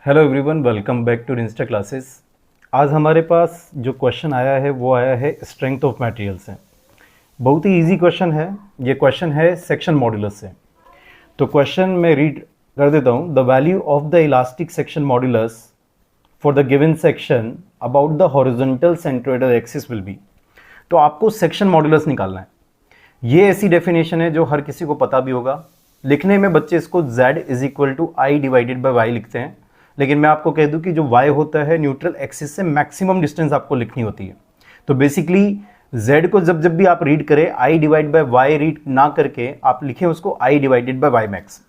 Hello everyone, welcome back to insta classes. आज हमारे पास जो क्वेश्चन आया है वो आया है स्ट्रेंथ ऑफ मटेरियल से। बहुत ही इजी क्वेश्चन है। ये क्वेश्चन है सेक्शन मॉड्यूलस से। तो क्वेश्चन मैं रीड कर देता हूँ। The value of the elastic section modulus for the given section about the horizontal centroidal axis will be. तो आपको सेक्शन मॉड्यूलस निकालना है। ये ऐसी डेफिनेशन है जो हर किसी को पता भी होगा। लिखने में बच्चे इसको z is equal to I divided by y लिखते हैं, लेकिन मैं आपको कह दूं कि जो y होता है न्यूट्रल एक्सिस से मैक्सिमम डिस्टेंस आपको लिखनी होती है। तो बेसिकली z को जब जब भी आप रीड करें i divide by y read ना करके आप लिखें उसको i divided by y max.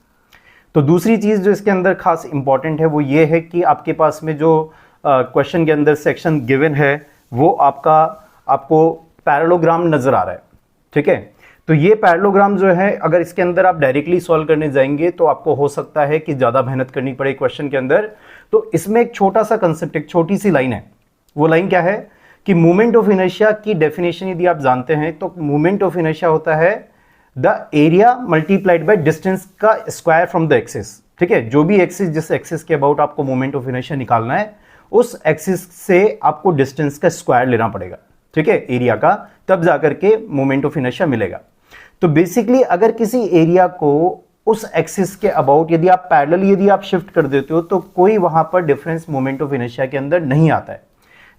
तो दूसरी चीज जो इसके अंदर खास इंपॉर्टेंट है वो ये है कि आपके पास में जो क्वेश्चन के अंदर सेक्शन गिवन है वो आपको पैरेललोग्राम नजर आ रहा है। ठीक है, तो ये पैरेललोग्राम जो है अगर इसके अंदर आप डायरेक्टली सॉल्व करने जाएंगे तो आपको हो सकता है कि ज़्यादा मेहनत करनी पड़े क्वेश्चन के अंदर। तो इसमें एक छोटा सा कंसेप्ट, एक छोटी सी लाइन है। वो लाइन क्या है कि मोमेंट ऑफ इनर्शिया की डेफिनेशन यदि आप जानते हैं तो मोमेंट ऑफ इनर्शिया होता है the area multiplied by distance का स्क्वायर फ्रॉम द एक्सिस। ठीक है, जो भी एक्सिस जिस एक्सिस के अबाउट आपको मोमेंट ऑफ इनर्शिया निकालना है उस एक्सिस से आपको डिस्टेंस का स्क्वायर लेना पड़ेगा। ठीक है, एरिया का, तब जाकर के मोमेंट ऑफ इनर्शिया मिलेगा। तो बेसिकली अगर किसी एरिया को उस एक्सिस के अबाउट यदि आप पैरेलली यदि आप शिफ्ट कर देते हो तो कोई वहां पर डिफरेंस मोमेंट ऑफ इनर्शिया के अंदर नहीं आता है।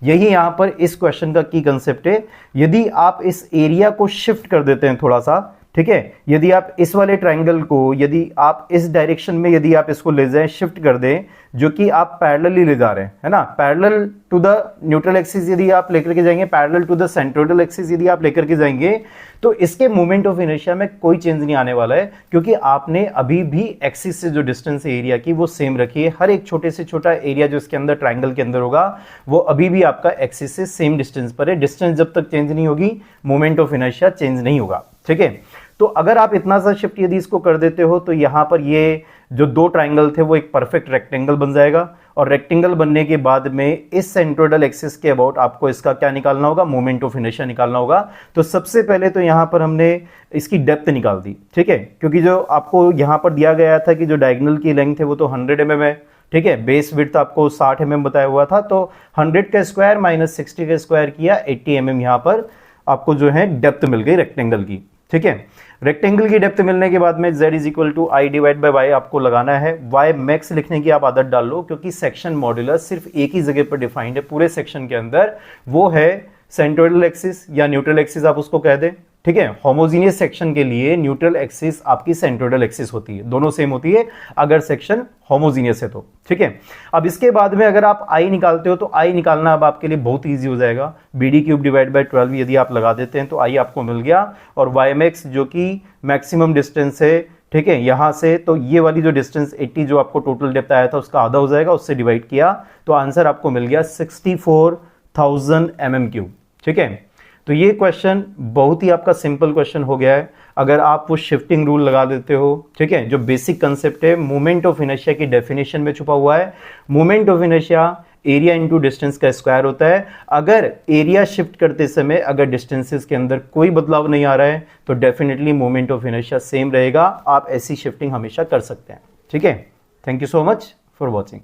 यही यहां पर इस क्वेश्चन का की कंसेप्ट है। यदि आप इस एरिया को शिफ्ट कर देते हैं थोड़ा सा, ठीक है, यदि आप इस वाले ट्राइंगल को यदि आप इस डायरेक्शन में यदि आप इसको ले जाएं, शिफ्ट कर दें, जो कि आप पैरेलली ले जा रहे हैं, है ना, parallel to the neutral axis यदि आप लेकर के जाएंगे, parallel to the centroidal axis यदि आप लेकर के जाएंगे, तो इसके मोमेंट ऑफ इनर्शिया में कोई चेंज नहीं आने वाला है, क्योंकि आपने अभी भी एक्सिस से जो डिस्टेंस है एरिया की वो सेम रखी है। हर एक छोटे से छोटा एरिया जो इसके अंदर ट्राइंगल के अंदर होगा वो अभी भी आपका एक्सिस से सेम डिस्टेंस पर है। डिस्टेंस जब तक चेंज नहीं होगी मोमेंट ऑफ इनर्शिया चेंज नहीं होगा। ठीक है, तो अगर आप इतना सा शिफ्ट यदि इसको कर देते हो तो यहां पर ये जो दो ट्राइंगल थे वो एक परफेक्ट रेक्टेंगल बन जाएगा, और रेक्टेंगल बनने के बाद में इस सेंट्रोइडल एक्सिस के अबाउट आपको इसका क्या निकालना होगा, मोमेंट ऑफ इनर्शिया निकालना होगा। तो सबसे पहले तो यहां पर हमने इसकी डेप्थ निकाल दी। ठीक है, क्योंकि जो आपको यहां पर दिया गया था कि जो डायगोनल की लेंथ है वो तो 100 mm है। ठीक है, बेस विड्थ आपको 60 mm बताया हुआ था, तो 100 का स्क्वायर माइनस 60 का स्क्वायर किया 80 mm यहां पर आपको जो है डेप्थ मिल गई रेक्टेंगल की। ठीक है, रेक्टेंगल की डेप्थ मिलने के बाद में z is equal to I divide by y आपको लगाना है। y मैक्स लिखने की आप आदत डाल लो, क्योंकि सेक्शन मॉड्यूलस सिर्फ एक ही जगह पर डिफाइंड है पूरे सेक्शन के अंदर, वो है सेंट्रोइडल एक्सिस या न्यूट्रल एक्सिस आप उसको कह दें। ठीक है, होमोजीनियस सेक्शन के लिए न्यूट्रल एक्सिस आपकी सेंट्रोइडल एक्सिस होती है, दोनों सेम होती है अगर सेक्शन होमोजीनियस है तो। ठीक है, अब इसके बाद में अगर आप आई निकालते हो तो आई निकालना अब आपके लिए बहुत ईजी हो जाएगा। BD क्यूब डिवाइड बाई 12 यदि आप लगा देते हैं तो आई आपको मिल गया, और वाई मैक्स जो कि मैक्सिमम डिस्टेंस है, ठीक है, यहां से तो ये वाली जो डिस्टेंस 80 जो आपको टोटल डेप्थ आया था उसका आधा हो जाएगा, उससे डिवाइड किया तो आंसर आपको मिल गया 64,000 mm3। ठीक है, तो ये क्वेश्चन बहुत ही आपका सिंपल क्वेश्चन हो गया है अगर आप वो शिफ्टिंग रूल लगा देते हो। ठीक है, जो बेसिक कंसेप्ट है मोमेंट ऑफ इनर्शिया की डेफिनेशन में छुपा हुआ है। Moment of inertia area into distance का स्क्वायर होता है। अगर एरिया शिफ्ट करते समय अगर डिस्टेंसेस के अंदर कोई बदलाव नहीं आ रहा है तो definitely moment of inertia same रहेगा। आप ऐसी शिफ्टिंग हमेशा कर सकते हैं। ठीक है, thank you so much for watching.